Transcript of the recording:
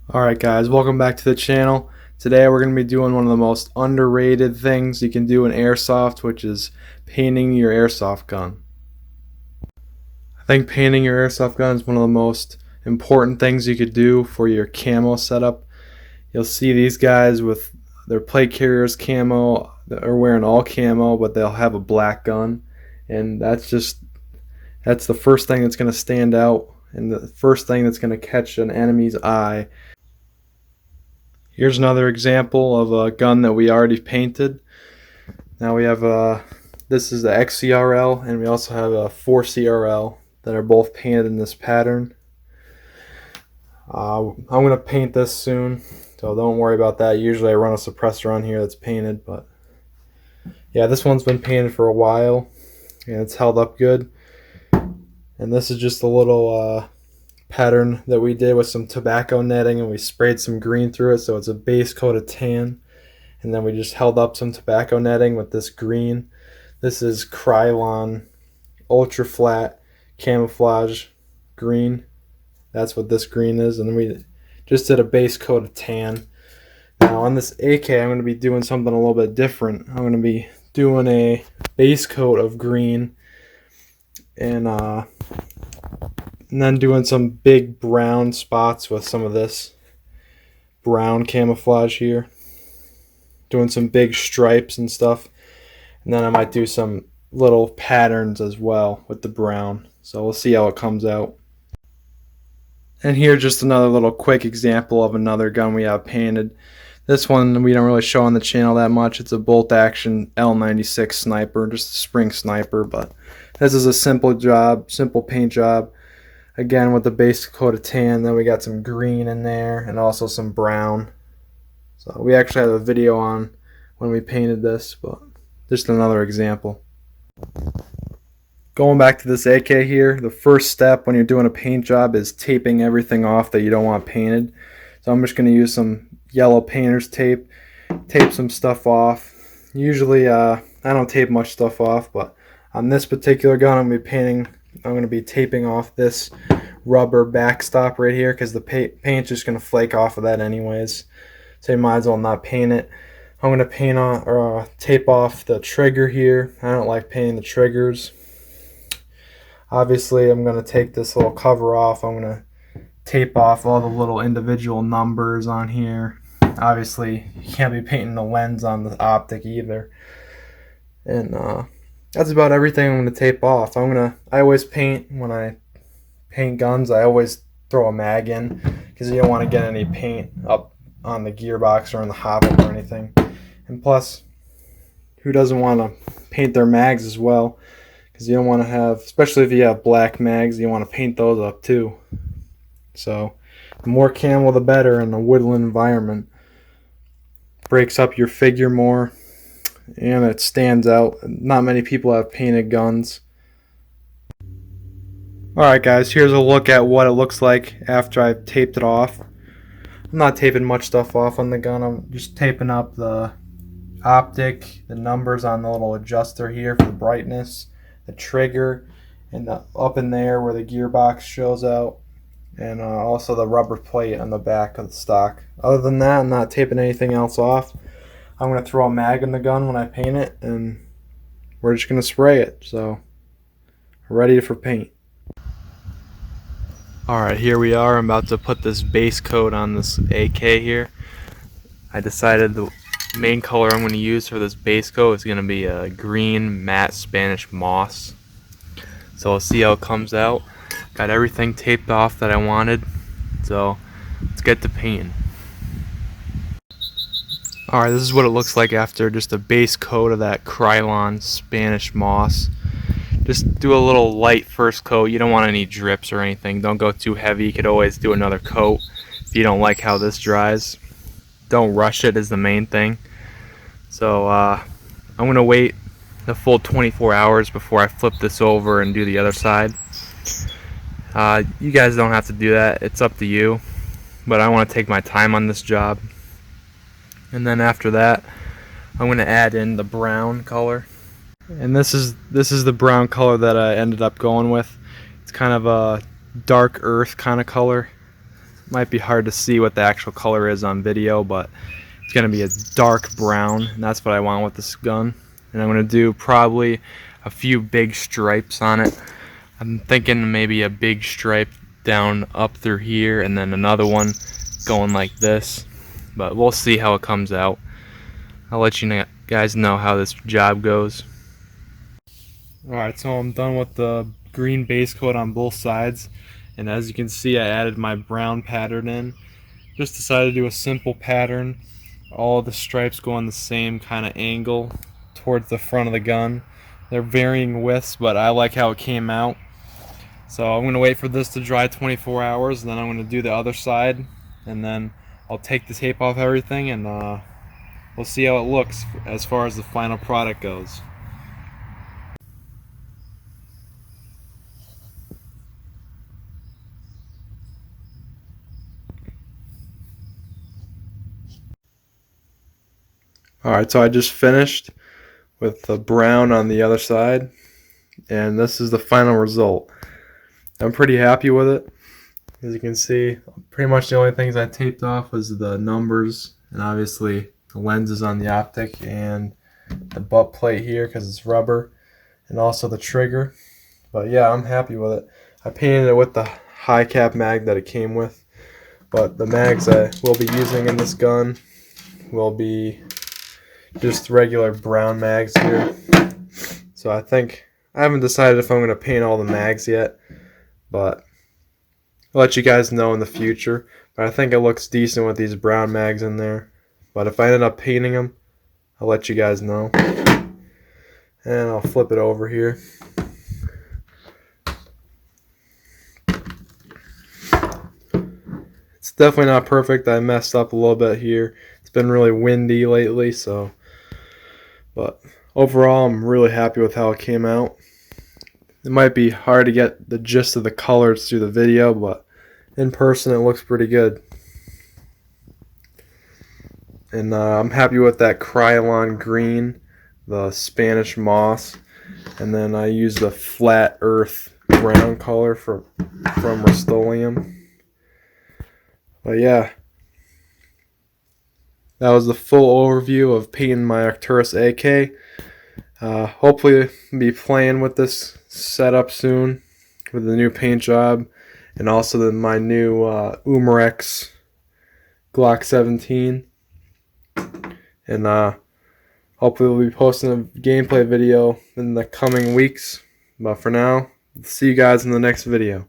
Alright guys, welcome back to the channel. Today we're going to be doing one of the most underrated things you can do in Airsoft, which is painting your Airsoft gun. I think painting your Airsoft gun is one of the most important things you could do for your camo setup. You'll see these guys with their plate carriers camo, they're wearing all camo, but they'll have a black gun, and that's the first thing that's going to stand out and the first thing that's going to catch an enemy's eye. Here's another example of a gun that we already painted. Now we have this is the XCRL, and we also have a 4CRL that are both painted in this pattern. I'm going to paint this soon, so don't worry about that. Usually I run a suppressor on here that's painted, but yeah, this one's been painted for a while and it's held up good. And this is just a little pattern that we did with some tobacco netting, and we sprayed some green through it so it's a base coat of tan, and then we just held up some tobacco netting with this green. This is Krylon ultra flat camouflage green. That's what this green is, and then we just did a base coat of tan. Now on this AK I'm going to be doing something a little bit different. I'm going to be doing a base coat of green and then doing some big brown spots with some of this brown camouflage here. Doing some big stripes and stuff. And then I might do some little patterns as well with the brown. So we'll see how it comes out. And here's just another little quick example of another gun we have painted. This one we don't really show on the channel that much. It's a bolt action L96 sniper, just a spring sniper, but this is a simple job, simple paint job. Again with the base coat of tan, then we got some green in there and also some brown. So we actually have a video on when we painted this, but just another example. Going back to this AK here, the first step when you're doing a paint job is taping everything off that you don't want painted. So I'm just going to use some yellow painter's tape, tape some stuff off. Usually I don't tape much stuff off, but on this particular gun I'm going to be taping off this rubber backstop right here because the paint's just going to flake off of that anyways. So you might as well not paint it. I'm going to paint on or tape off the trigger here. I don't like painting the triggers. Obviously I'm going to take this little cover off. I'm going to tape off all the little individual numbers on here. Obviously you can't be painting the lens on the optic either. And that's about everything I'm going to tape off. I always paint, when I paint guns, I always throw a mag in because you don't want to get any paint up on the gearbox or in the hopper or anything. And plus, who doesn't want to paint their mags as well? Because you don't want to have, especially if you have black mags, you want to paint those up too. So the more camo the better in a woodland environment. Breaks up your figure more and it stands out. Not many people have painted guns. Alright guys, here's a look at what it looks like after I've taped it off. I'm not taping much stuff off on the gun. I'm just taping up the optic, the numbers on the little adjuster here for the brightness, the trigger, and up in there where the gearbox shows out, and also the rubber plate on the back of the stock. Other than that, I'm not taping anything else off. I'm going to throw a mag in the gun when I paint it, and we're just going to spray it. So, ready for paint. Alright, here we are. I'm about to put this base coat on this AK here. I decided the main color I'm going to use for this base coat is going to be a green matte Spanish moss. So we'll see how it comes out. Got everything taped off that I wanted. So let's get to painting. Alright, this is what it looks like after just a base coat of that Krylon Spanish moss. Just do a little light first coat. You don't want any drips or anything. Don't go too heavy. You could always do another coat if you don't like how this dries. Don't rush it is the main thing. So I'm going to wait the full 24 hours before I flip this over and do the other side. You guys don't have to do that. It's up to you. But I want to take my time on this job. And then after that, I'm going to add in the brown color. And this is the brown color that I ended up going with. It's kind of a dark earth kind of color. Might be hard to see what the actual color is on video, but it's going to be a dark brown, and that's what I want with this gun. And I'm going to do probably a few big stripes on it. I'm thinking maybe a big stripe down up through here, and then another one going like this. But we'll see how it comes out. I'll let you guys know how this job goes. Alright, so I'm done with the green base coat on both sides, and as you can see, I added my brown pattern in. Just decided to do a simple pattern. All of the stripes go on the same kind of angle towards the front of the gun. They're varying widths, but I like how it came out. So I'm going to wait for this to dry 24 hours, and then I'm going to do the other side, and then I'll take the tape off everything, and we'll see how it looks as far as the final product goes. Alright, so I just finished with the brown on the other side, and this is the final result. I'm pretty happy with it. As you can see, pretty much the only things I taped off was the numbers, and obviously the lenses on the optic and the butt plate here because it's rubber, and also the trigger. But yeah, I'm happy with it. I painted it with the high cap mag that it came with, but the mags I will be using in this gun will be just regular brown mags here. So I haven't decided if I'm going to paint all the mags yet, but I'll let you guys know in the future. But I think it looks decent with these brown mags in there. But if I end up painting them, I'll let you guys know. And I'll flip it over here. It's definitely not perfect. I messed up a little bit here. It's been really windy lately, so. But overall, I'm really happy with how it came out. It might be hard to get the gist of the colors through the video, but in person it looks pretty good. And I'm happy with that Krylon green, the Spanish moss, and then I used the flat earth brown color from Rust-Oleum. But yeah, that was the full overview of painting my Arcturus AK. Hopefully I'll be playing with this setup soon with the new paint job, and also my new Umarex Glock 17. And hopefully we'll be posting a gameplay video in the coming weeks. But for now, see you guys in the next video.